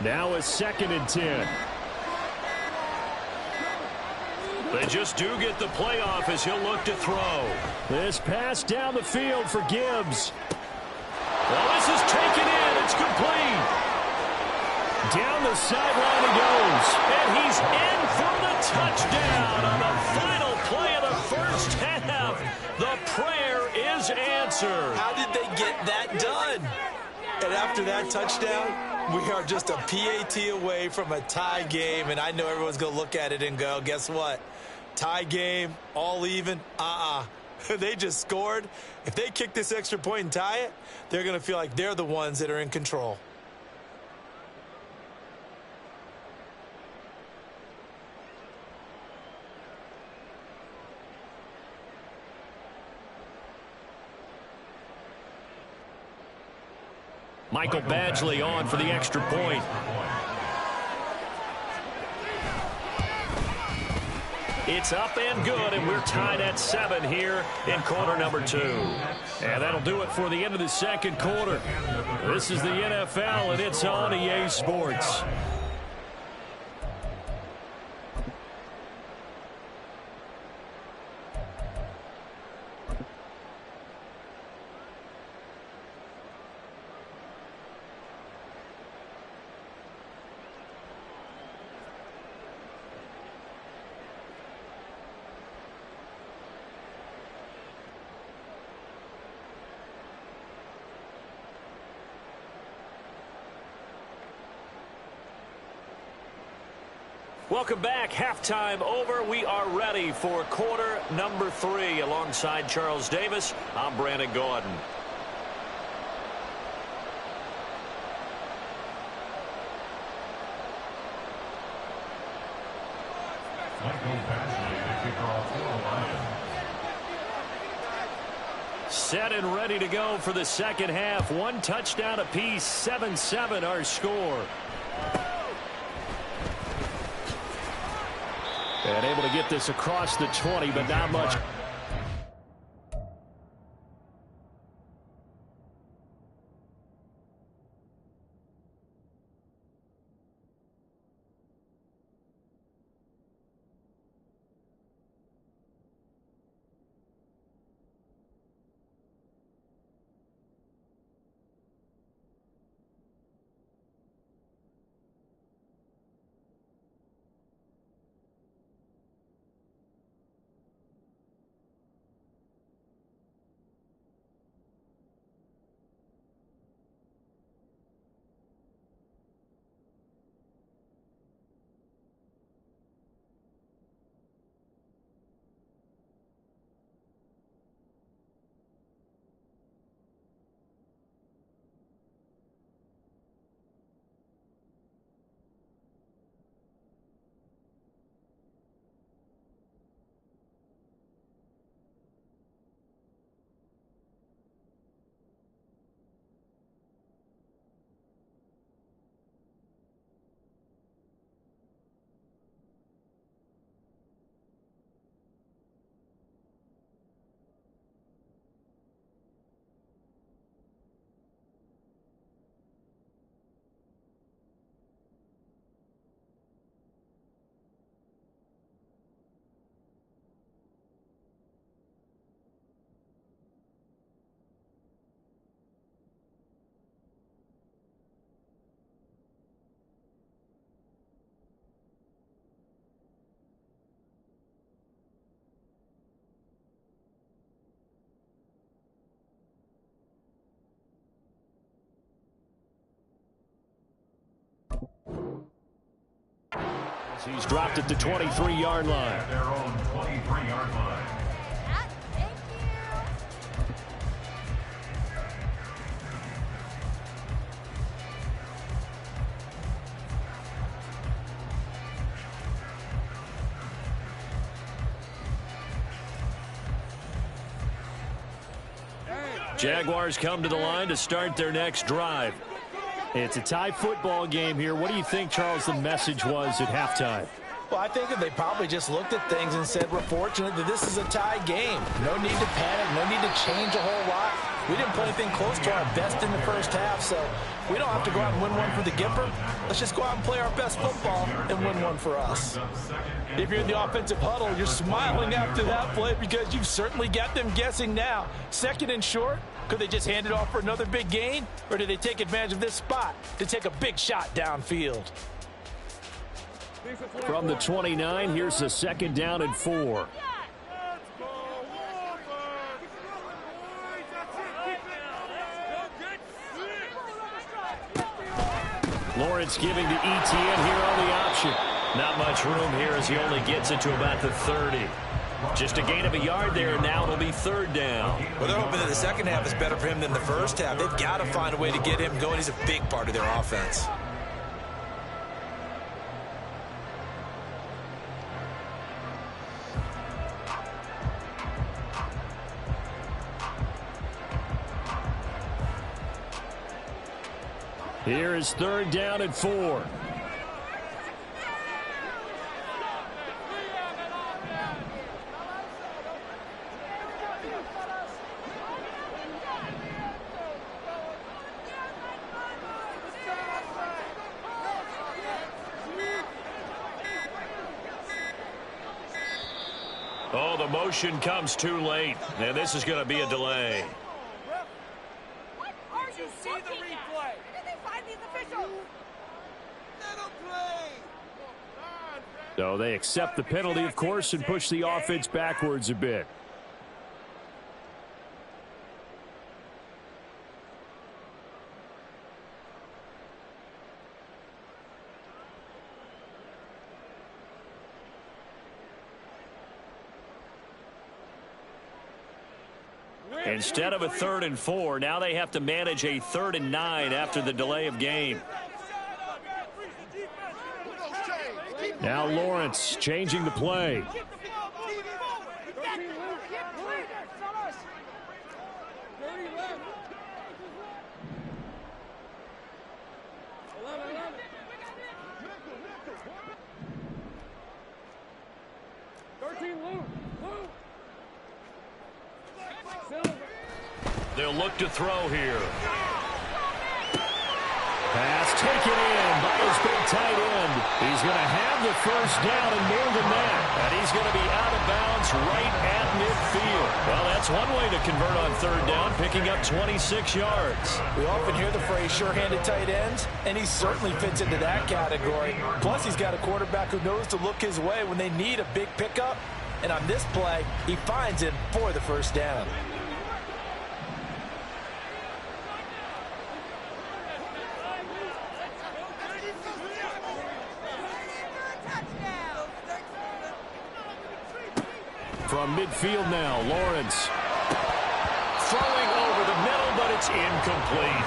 Now a 2nd and 10. They just do get the playoff as he'll look to throw. This pass down the field for Gibbs. Well, this is taken in. It's complete. Down the sideline he goes. And he's in for the touchdown on the final play of the first half. The prayer is answered. How did they get that done? And after that touchdown, we are just a PAT away from a tie game. And I know everyone's going to look at it and go, guess what? Tie game, all even, They just scored. If they kick this extra point and tie it, they're going to feel like they're the ones that are in control. Michael Badgley on for the extra point. It's up and good, and we're tied at 7 here in quarter number 2. And that'll do it for the end of the second quarter. This is the NFL, and it's on EA Sports. Welcome back. Halftime over. We are ready for quarter number 3. Alongside Charles Davis, I'm Brandon Gordon. Set and ready to go for the second half. 1 touchdown apiece. 7-7 our score. And able to get this across the 20, but not much. He's dropped at the 23-yard line. Their own 23-yard line. Jaguars come to the line to start their next drive. It's a tie football game here. What do you think, Charles, the message was at halftime? Well, I think that they probably just looked at things and said, we're fortunate that this is a tie game. No need to panic, no need to change a whole lot. We didn't play anything close to our best in the first half, so we don't have to go out and win one for the Gipper. Let's just go out and play our best football and win one for us. If you're in the offensive huddle, you're smiling after that play because you've certainly got them guessing now. Second and short, could they just hand it off for another big gain? Or do they take advantage of this spot to take a big shot downfield? From the 29, here's the 2nd down and 4. Lawrence giving to ETN here on the option. Not much room here as he only gets it to about the 30. Just a gain of a yard there, and now it'll be 3rd down. Well, they're hoping that the second half is better for him than the first half. They've got to find a way to get him going. He's a big part of their offense. Here is 3rd down and 4. Oh, the motion comes too late, and this is going to be a delay. So they accept the penalty, of course, and push the offense backwards a bit. Instead of a 3rd and 4, now they have to manage a 3rd and 9 after the delay of game. Now Lawrence changing the play. They'll look to throw here. Pass taken in by his big tight end. He's going to have the 1st down and more than that. And he's going to be out of bounds right at midfield. Well, that's one way to convert on 3rd down, picking up 26 yards. We often hear the phrase sure-handed tight ends, and he certainly fits into that category. Plus, he's got a quarterback who knows to look his way when they need a big pickup. And on this play, he finds him for the 1st down. From midfield now, Lawrence. Throwing over the middle, but it's incomplete.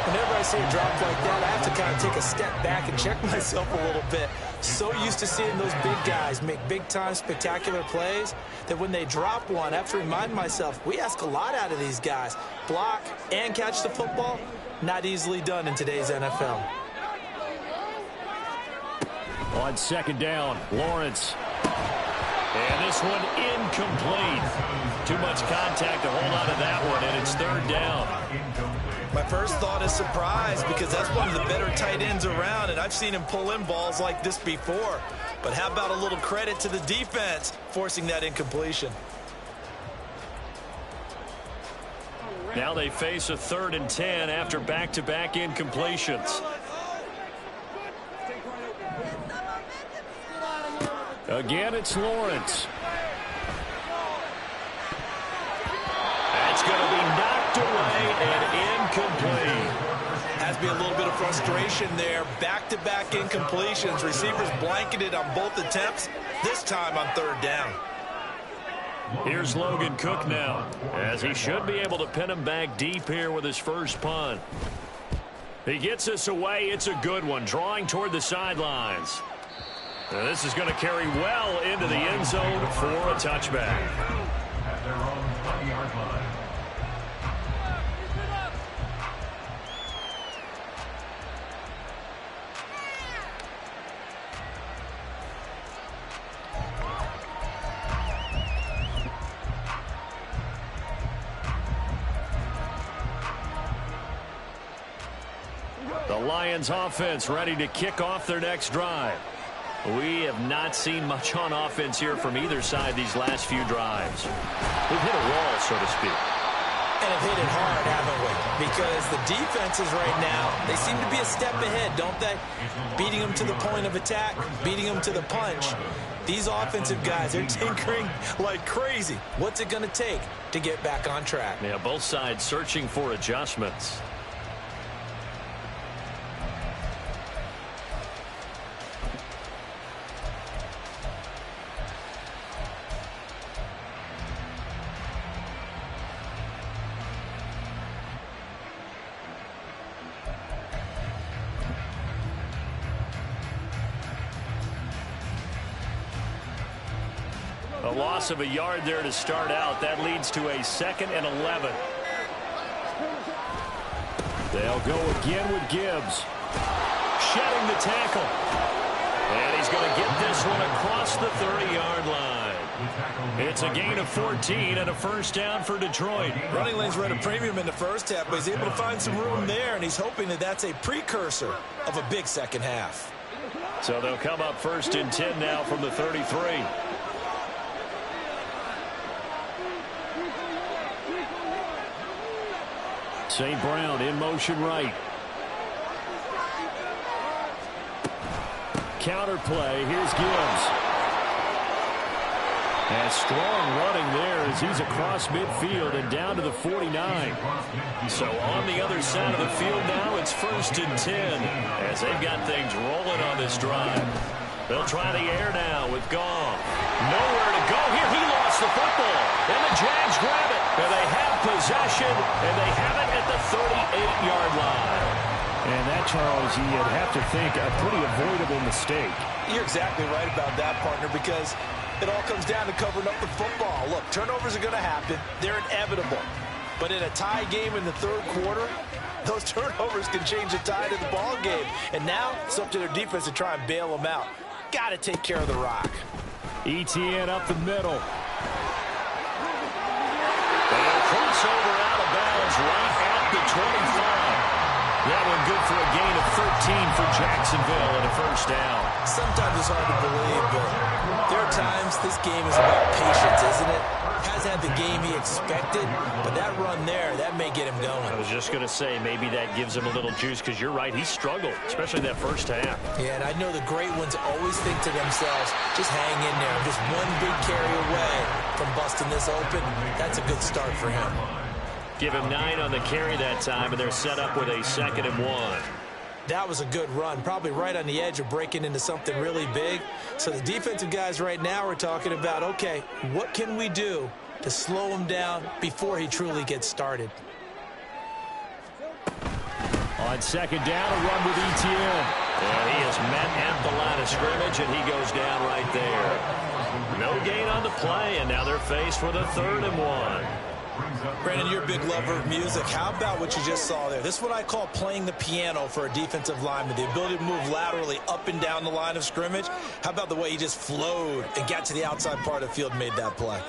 Whenever I see a drop like that, I have to kind of take a step back and check myself a little bit. So used to seeing those big guys make big-time spectacular plays that when they drop one, I have to remind myself, we ask a lot out of these guys. Block and catch the football, not easily done in today's NFL. On 2nd down, Lawrence. And this one incomplete. Too much contact to hold on to that one, and it's 3rd down. My first thought is surprise because that's one of the better tight ends around, and I've seen him pull in balls like this before. But how about a little credit to the defense forcing that incompletion? Now they face a 3rd and 10 after back-to-back incompletions. Again, it's Lawrence. That's going to be knocked away and incomplete. Has to be a little bit of frustration there. Back-to-back incompletions. Receivers blanketed on both attempts, this time on 3rd down. Here's Logan Cook now, as he should be able to pin him back deep here with his first punt. He gets this away. It's a good one, drawing toward the sidelines. Now this is going to carry well into the end zone for a touchback. At their own 20-yard line. Lions offense ready to kick off their next drive. We have not seen much on offense here from either side these last few drives. We've hit a wall, so to speak. And have hit it hard, haven't we? Because the defenses right now, they seem to be a step ahead, don't they? Beating them to the point of attack, beating them to the punch. These offensive guys, they're tinkering like crazy. What's it going to take to get back on track? Yeah, both sides searching for adjustments. A loss of a yard there to start out. That leads to a 2nd and 11. They'll go again with Gibbs. Shedding the tackle. And he's going to get this one across the 30-yard line. It's a gain of 14 and a first down for Detroit. Running lanes were at a premium in the first half, but he's able to find some room there, and he's hoping that that's a precursor of a big second half. So they'll come up 1st and 10 now from the 33. St. Brown in motion right. Counter play. Here's Gibbs. And strong running there as he's across midfield and down to the 49. So on the other side of the field now, it's 1st and 10 as they've got things rolling on this drive. They'll try the air now with Goff. Nowhere to go here. He lost the football. And the Jags grab it. And they have possession, and they have it at the 38-yard line. And that, Charles, you'd have to think a pretty avoidable mistake. You're exactly right about that, partner, because it all comes down to covering up the football. Look, turnovers are going to happen. They're inevitable. But in a tie game in the third quarter, those turnovers can change the tide of the ball game. And now it's up to their defense to try and bail them out. Got to take care of the rock. ETN up the middle. Crossover out of bounds right at the 25. That one good for a gain of 13 for Jacksonville and a first down. Sometimes it's hard to believe, but there are times this game is about patience, isn't it? Hasn't had the game he expected, but that run there, that may get him going. I was just going to say, maybe that gives him a little juice, because you're right, he struggled, especially that first half. Yeah, and I know the great ones always think to themselves, just hang in there. Just one big carry away from busting this open. That's a good start for him. Give him 9 on the carry that time, and they're set up with a 2nd and 1. That was a good run, probably right on the edge of breaking into something really big. So the defensive guys right now are talking about, okay, what can we do to slow him down before he truly gets started? On 2nd down, a run with ETN. And he is met at the line of scrimmage, and he goes down right there. No gain on the play, and now they're faced with a 3rd and 1. Brandon, you're a big lover of music. How about what you just saw there? This is what I call playing the piano for a defensive lineman, the ability to move laterally up and down the line of scrimmage. How about the way he just flowed and got to the outside part of the field and made that play?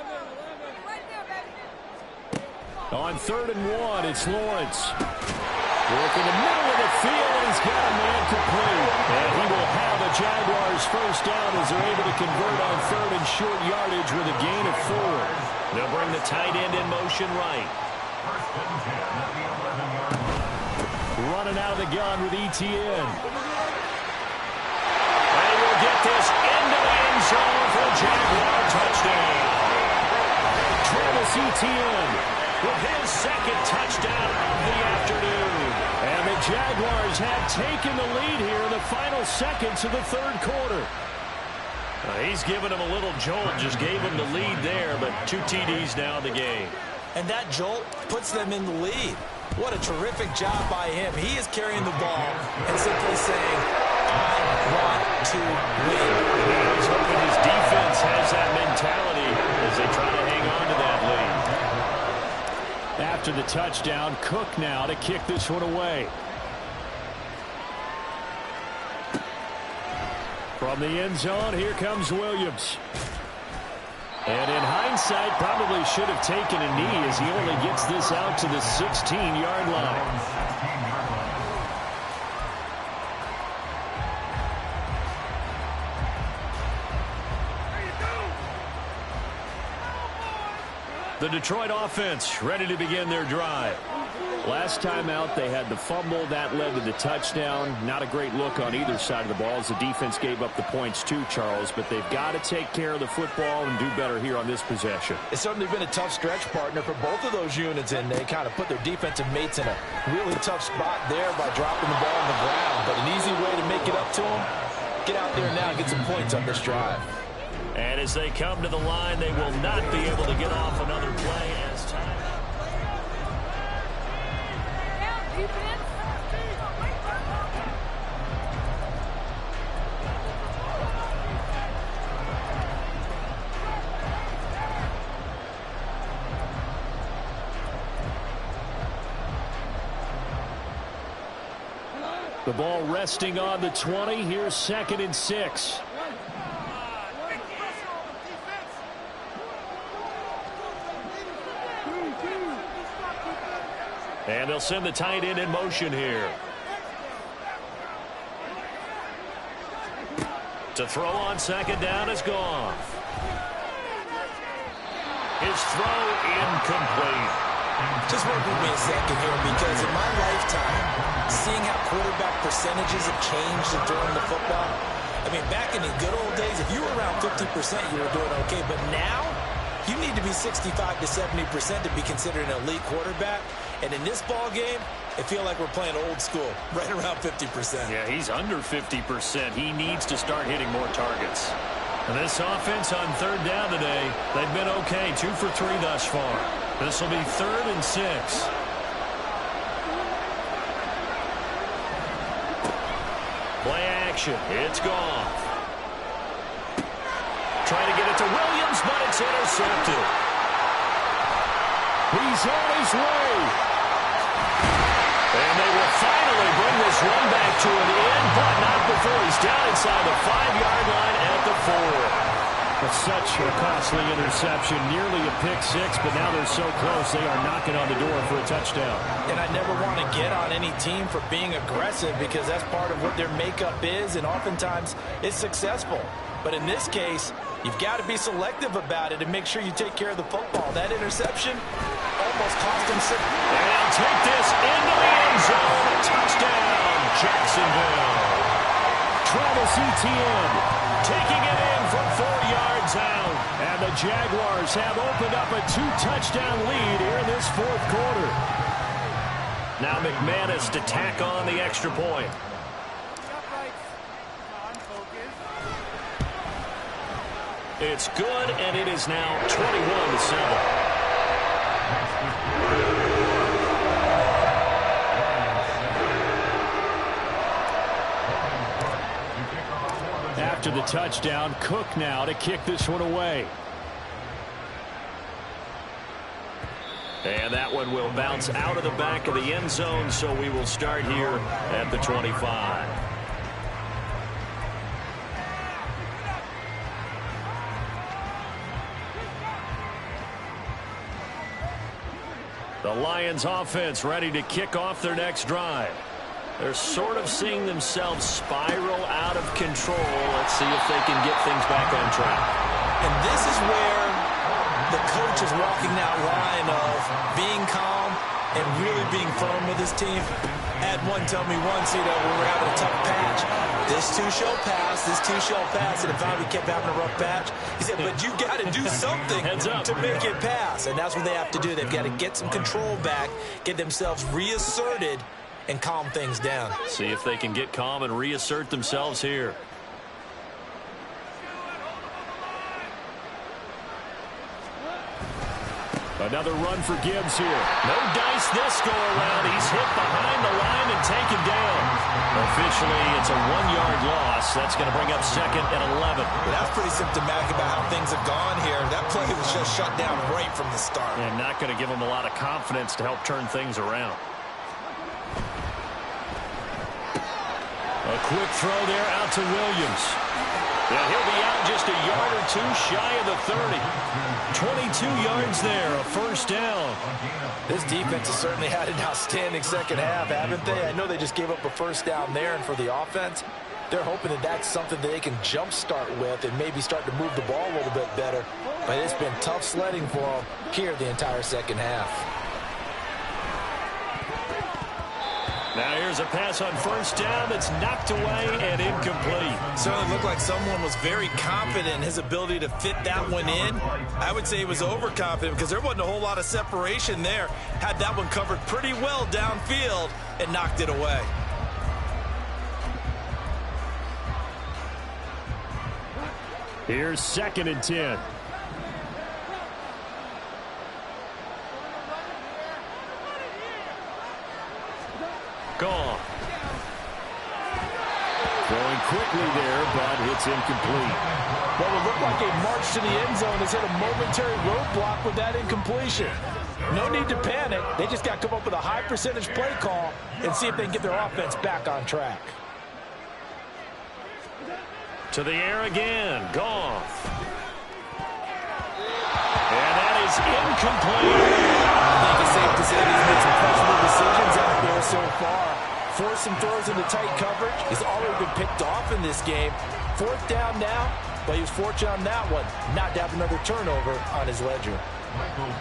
On 3rd and 1, it's Lawrence. Work in the middle of the field, and he's got a man complete. And he will have a Jaguars first down as they're able to convert on 3rd and short yardage with a gain of 4. They'll bring the tight end in motion right. Running out of the gun with ETN. And we'll get this into the end zone for a Jaguar touchdown. Travis Etienne with his 2nd touchdown of the afternoon. And the Jaguars have taken the lead here in the final seconds of the 3rd quarter. He's given him a little jolt, just gave him the lead there, but 2 TDs now in the game. And that jolt puts them in the lead. What a terrific job by him. He is carrying the ball and simply saying, I want to win. He's hoping his defense has that mentality as they try to hang on to that lead. After the touchdown, Cook now to kick this one away. From the end zone, here comes Williams. And in hindsight, probably should have taken a knee as he only gets this out to the 16-yard line. The Detroit offense ready to begin their drive. Last time out, they had the fumble. That led to the touchdown. Not a great look on either side of the ball as the defense gave up the points too, Charles. But they've got to take care of the football and do better here on this possession. It's certainly been a tough stretch, partner, for both of those units, and they kind of put their defensive mates in a really tough spot there by dropping the ball on the ground. But an easy way to make it up to them, get out there now and get some points on this drive. And as they come to the line, they will not be able to get off another play as time. The ball resting on the 20. Here's 2nd and 6. And they'll send the tight end in motion here. To throw on 2nd down is gone. His throw incomplete. Just work with me a second here, because in my lifetime, seeing how quarterback percentages have changed in throwing the football, I mean, back in the good old days, if you were around 50%, you were doing okay. But now, you need to be 65 to 70% to be considered an elite quarterback. And in this ball game, I feel like we're playing old school, right around 50%. Yeah, he's under 50%. He needs to start hitting more targets. And this offense on 3rd down today, they've been okay. 2 for 3 thus far. This will be 3rd and 6. Play action. It's gone. Trying to get it to Williams, but it's intercepted. He's on his way. And they will finally bring this one back to an end, but not before he's down inside the 5-yard line at the 4. But such a costly interception, nearly a pick 6, but now they're so close they are knocking on the door for a touchdown. And I never want to get on any team for being aggressive, because that's part of what their makeup is, and oftentimes it's successful. But in this case, you've got to be selective about it and make sure you take care of the football. That interception almost cost him 6. And take this into the end zone. Touchdown, Jacksonville. Travis Etienne taking it in from 4 yards out. And the Jaguars have opened up a 2-touchdown lead here in this 4th quarter. Now McManus to tack on the extra point. It's good, and it is now 21-7. After the touchdown, Cook now to kick this one away. And that one will bounce out of the back of the end zone, so we will start here at the 25. The Lions offense ready to kick off their next drive. They're sort of seeing themselves spiral out of control. Let's see if they can get things back on track. And this is where the coach is walking that line of being calm and really being firm with his team. Had one tell me once, when we're having a tough patch, this too shall pass, this too shall pass. And if we kept having a rough patch, he said, but you got to do something to make it pass. And that's what they have to do. They've got to get some control back, get themselves reasserted, and calm things down. See if they can get calm and reassert themselves here. Another run for Gibbs here. No dice this go around. He's hit behind the line and taken down. Officially, it's a 1-yard loss. That's going to bring up 2nd and 11. Well, that's pretty symptomatic about how things have gone here. That play was just shut down right from the start. And not going to give them a lot of confidence to help turn things around. A quick throw there out to Williams. And he'll be out just a yard or 2 shy of the 30. 22 yards there, a 1st down. This defense has certainly had an outstanding second half, haven't they? I know they just gave up a 1st down there, and for the offense, they're hoping that that's something that they can jumpstart with and maybe start to move the ball a little bit better. but it's been tough sledding for him here the entire second half. Now here's a pass on first down that's knocked away and incomplete. Certainly looked like someone was very confident in his ability to fit that one in. I would say he was overconfident because there wasn't a whole lot of separation there. Had that one covered pretty well downfield and knocked it away. Here's 2nd and 10. Gone. Throwing quickly there, but it's incomplete. What would look like a march to the end zone has hit a momentary roadblock with that incompletion. No need to panic. They just got to come up with a high percentage play call and see if they can get their offense back on track. To the air again. Goff. And that is incomplete. I think it's safe to say he's made some questionable decisions out there so far. Forced some throws into tight coverage. He's already been picked off in this game. 4th down now, but he was fortunate on that one not to have another turnover on his ledger.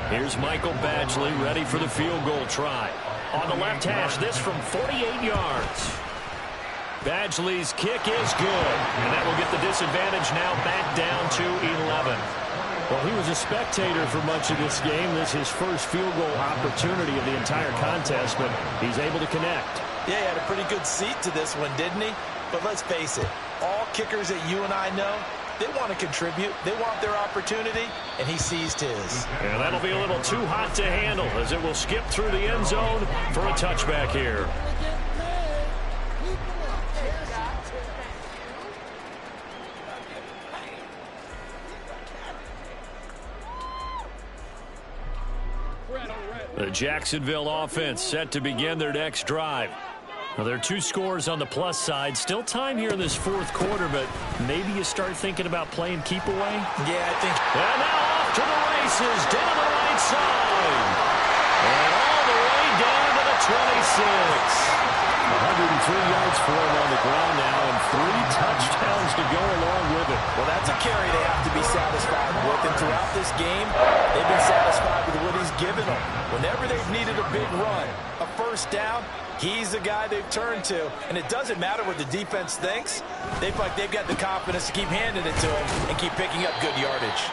Here's Michael Badgley ready for the field goal try. On the left hash, this from 48 yards. Badgley's kick is good, and that will get the disadvantage now back down to 11. Well, he was a spectator for much of this game. This is his first field goal opportunity of the entire contest, but he's able to connect. Yeah, he had a pretty good seat to this one, didn't he? But let's face it, all kickers that you and I know, they want to contribute. They want their opportunity, and he seized his. And that'll be a little too hot to handle as it will skip through the end zone for a touchback here. The Jacksonville offense set to begin their next drive. Well, there are 2 scores on the plus side. Still time here in this 4th quarter, but maybe you start thinking about playing keep away? Yeah, I think. And now off to the races, down the right side. And all the way down to the 26. 103 yards for him on the ground now, and 3 touchdowns to go along with it. Well, that's a carry they have to be satisfied with. And throughout this game, they've been satisfied with what he's given them. Whenever they've needed a big run, a first down, he's the guy they've turned to. And it doesn't matter what the defense thinks. They feel like they've got the confidence to keep handing it to him and keep picking up good yardage.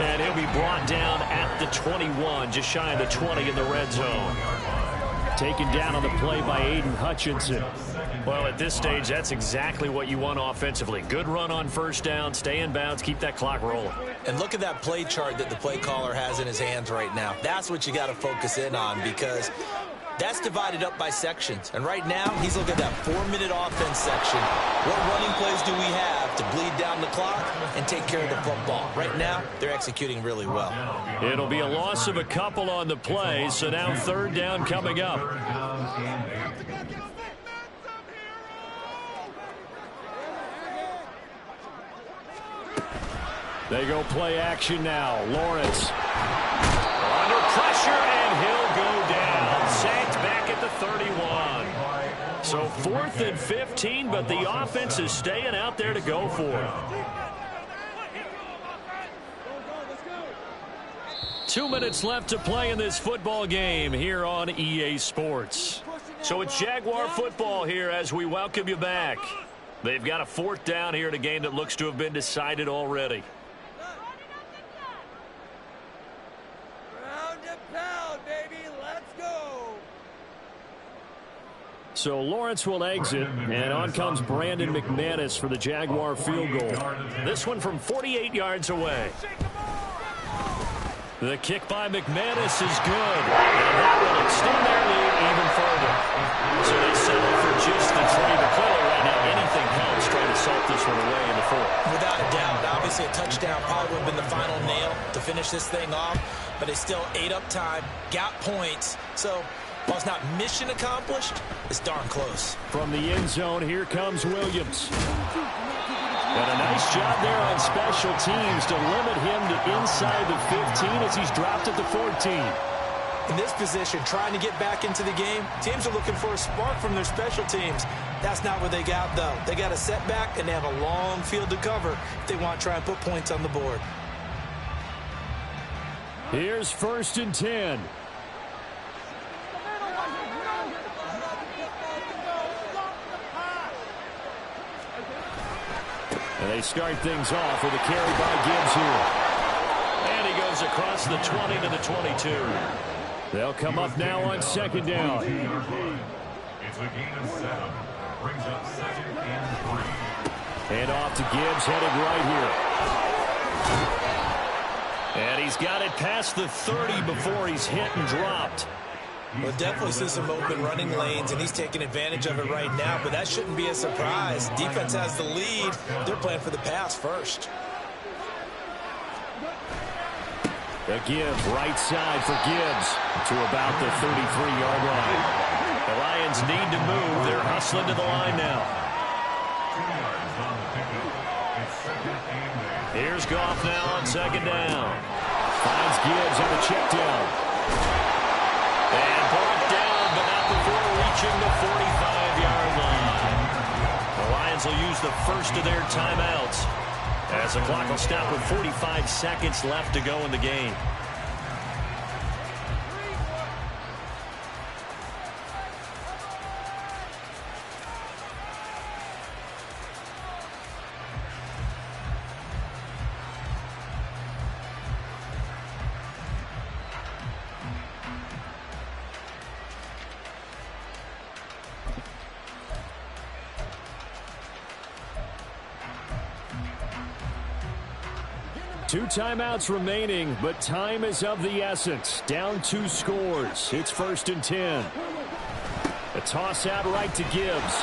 And he'll be brought down at the 21, just shy of the 20 in the red zone. Taken down on the play by Aiden Hutchinson. Well, at this stage, that's exactly what you want offensively. Good run on first down, stay in bounds, keep that clock rolling. And look at that play chart that the play caller has in his hands right now. That's what you got to focus in on, because that's divided up by sections. And right now, he's looking at that 4-minute offense section. What running plays do we have to bleed down the clock and take care of the football? Right now, they're executing really well. It'll be a loss of a couple on the play, so now 3rd down coming up. They go play action now. Lawrence under pressure, and he'll go down. Sacked back at the 31. So 4th and 15, but the offense is staying out there to go for it. 2 minutes left to play in this football game here on EA Sports. So it's Jaguar football here as we welcome you back. They've got a 4th down here in a game that looks to have been decided already. So Lawrence will exit, and on comes Brandon McManus for the Jaguar field goal. This one from 48 yards away. The kick by McManus is good, and that will extend their lead even further. So they settle for just the 3, but clearly right now anything helps trying to salt this one away in the 4th. Without a doubt. Obviously a touchdown probably would have been the final nail to finish this thing off, but they still ate up time, got points. So while it's not mission accomplished, it's darn close. From the end zone, here comes Williams. And a nice job there on special teams to limit him to inside the 15 as he's dropped at the 14. In this position, trying to get back into the game, teams are looking for a spark from their special teams. That's not what they got, though. They got a setback, and they have a long field to cover if they want to try and put points on the board. Here's 1st and 10. And they start things off with a carry by Gibbs here. And he goes across the 20 to the 22. They'll come up now on 2nd down. It's a gain of 7. Brings up 2nd and 3. And off to Gibbs, headed right here. And he's got it past the 30 before he's hit and dropped. We'll definitely see some open running lanes, and he's taking advantage of it right now, but that shouldn't be a surprise. Defense has the lead. They're playing for the pass first. The Gibbs, right side for Gibbs to about the 33-yard line. The Lions need to move. They're hustling to the line now. 2 yards on the pickup. It's 2nd and 8. Here's Goff now on 2nd down. Finds Gibbs on the check down. And brought down, but not before reaching the 45-yard line. The Lions will use the first of their timeouts as the clock will stop with 45 seconds left to go in the game. Two timeouts remaining, but time is of the essence. Down 2 scores. It's 1st and 10. A toss out right to Gibbs.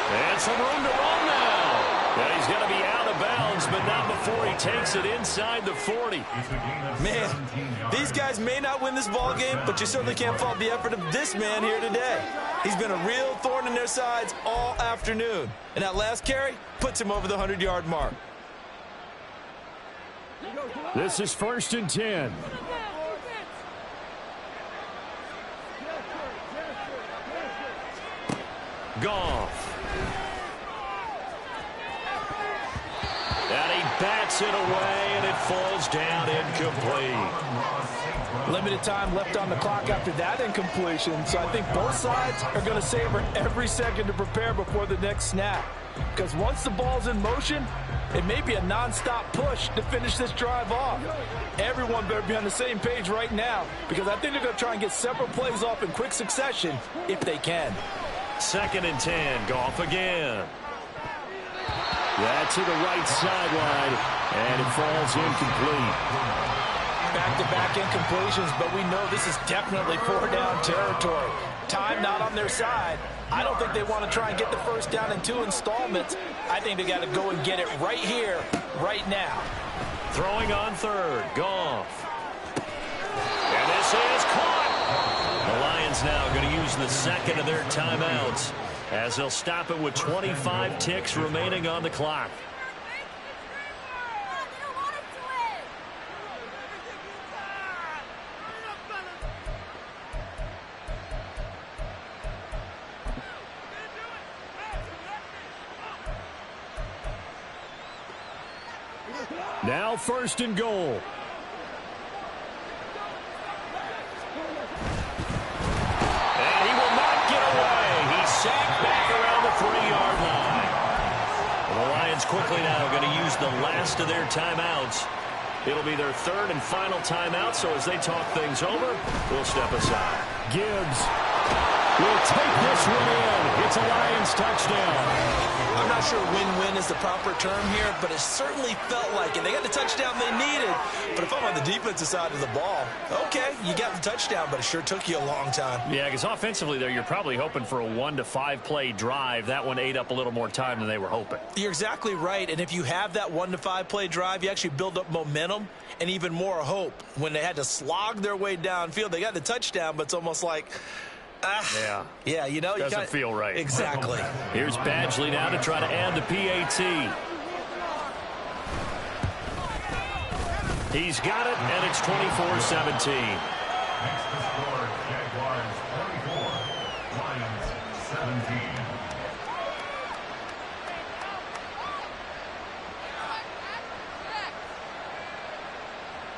And some room to run now. And he's going to be out of bounds, but not before he takes it inside the 40. Man, these guys may not win this ball game, but you certainly can't fault the effort of this man here today. He's been a real thorn in their sides all afternoon. And that last carry puts him over the 100-yard mark. This is 1st and 10. Goff. And he bats it away, and it falls down incomplete. Limited time left on the clock after that incompletion, so I think both sides are going to savor every second to prepare before the next snap. Because once the ball's in motion, it may be a non-stop push to finish this drive off. Everyone better be on the same page right now, because I think they're going to try and get several plays off in quick succession if they can. 2nd and 10, Goff again. That's to the right sideline, and it falls incomplete. Back-to-back incompletions, but we know this is definitely 4-down territory. Time not on their side. I don't think they want to try and get the first down in 2 installments. I think they got to go and get it right here, right now. Throwing on 3rd, Goff. And this is caught. The Lions now going to use the 2nd of their timeouts as they'll stop it with 25 ticks remaining on the clock. Now 1st and goal. And he will not get away. He's sacked back around the 3-yard line. And the Lions quickly now going to use the last of their timeouts. It'll be their 3rd and final timeout, so as they talk things over, we'll step aside. Gibbs will take this one in. It's a Lions touchdown. I'm not sure win-win is the proper term here, but it certainly felt like it. They got the touchdown they needed, but if I'm on the defensive side of the ball, okay, you got the touchdown, but it sure took you a long time. Yeah, because offensively, there, you're probably hoping for a 1 to 5 play drive. That one ate up a little more time than they were hoping. You're exactly right, and if you have that 1 to 5 play drive, you actually build up momentum and even more hope. When they had to slog their way downfield, they got the touchdown, but it's almost like, yeah, you know, doesn't feel right. Exactly. Here's Badgley now to try to add the PAT. He's got it, and it's 24-17. Next to score, Jaguars 24, Lions 17.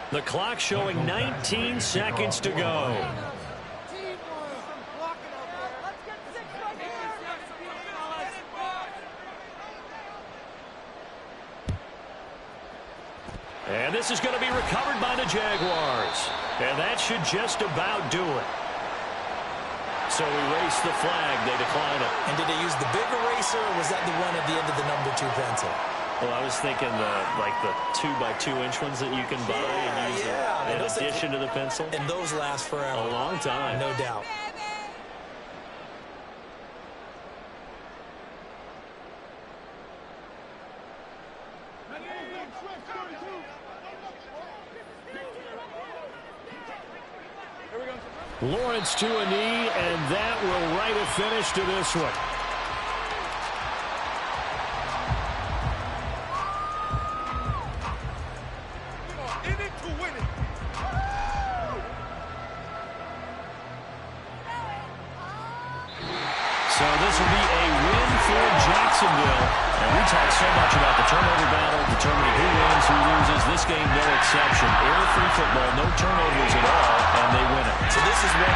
The clock showing 19 seconds to go. And this is going to be recovered by the Jaguars. And that should just about do it. So erase the flag. They decline it. And did they use the big eraser, or was that the one at the end of the number 2 pencil? Well, I was thinking the 2x2-inch ones that you can buy and use in addition to the pencil. And those last forever. A long time. No doubt. Lawrence to a knee, and that will write a finish to this one. So this will be a win for Jacksonville. And we talk so much about the turnover battle, determining who wins, who loses. This game, no exception. Error-free football, no turnovers at all, and they win it. So this is one